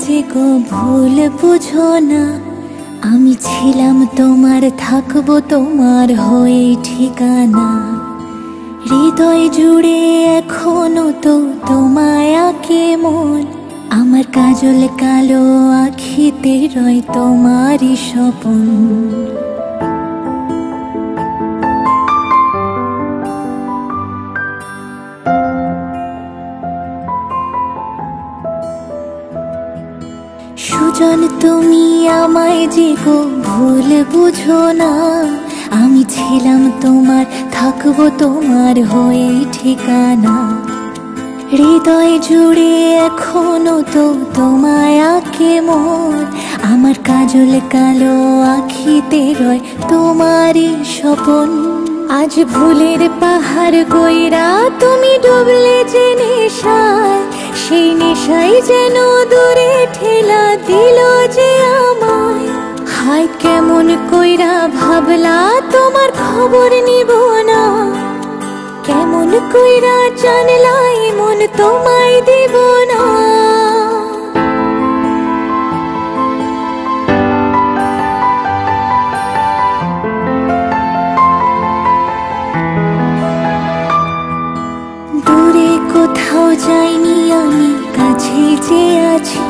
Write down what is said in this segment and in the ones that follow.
যে গো ভুল বুঝো না, আমি ছিলাম তোমার, থাকবো তোমার হয়ে ঠিকানা। হৃদয় জুড়ে এখনো তো তোমায় আঁকে মন, আমার কাজল কালো আখিতে রয় তোমারই স্বপন। সুজন তুমি আমায় যে গো ভুল বুঝো না, আমি ছিলাম তোমার, থাকবো তোমার হয়ে ঠিকানা। হৃদয় জুড়ে এখনো তো তোমায় আঁকে মন, আমার কাজল কালো আখিতে রয় তোমারই স্বপন। আজ ভুলের পাহাড় গইরা তুমি ডুবলে যে নেশায়, সেই নেশাই যেন দূরে ঠেলা দিল যে আমায়। হায় কেমন কইরা ভাবলা তোমার খবর নিব না, কেমন কইরা জানলাই মন তোমায় দিব না। দূরে কোথাও যাইনি আমি, কাছে যে আছি,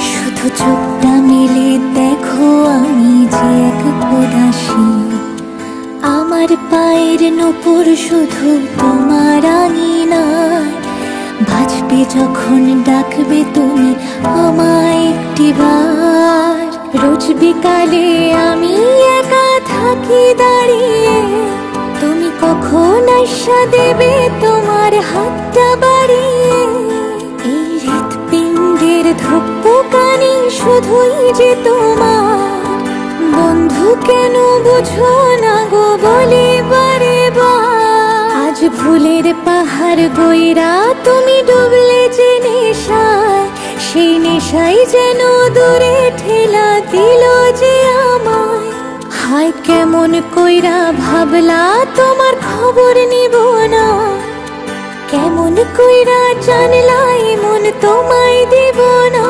শুধু চোখটা মেলে দেখো আমি যে এক উদাসী। আমার পায়ের নূপুর শুধু তোমার আঙিনায়, বাজবে যখন ডাকবে তুমি আমায় একটিবার। রোজ বিকালে আমি একা থাকি দাঁড়িয়ে, তুমি কখন আশা দেবে তোমার হাতটা বাড়িয়ে। এই হৃৎপিণ্ডের ধুকপুকানি শুধুই যে তোমার, বন্ধু কেন বুঝো না গো বলে বারে বার। আজ ভুলের পাহাড় গইরা তুমি ডুবলে যে নেশায়, সেই নেশাই যেন দূরে ঠেলা দিল যে আমায়। হায় কেমন কইরা ভাবলা তোমার খবর নিব না, কেমন কইরা জানলাই মন তোমায় দিব না।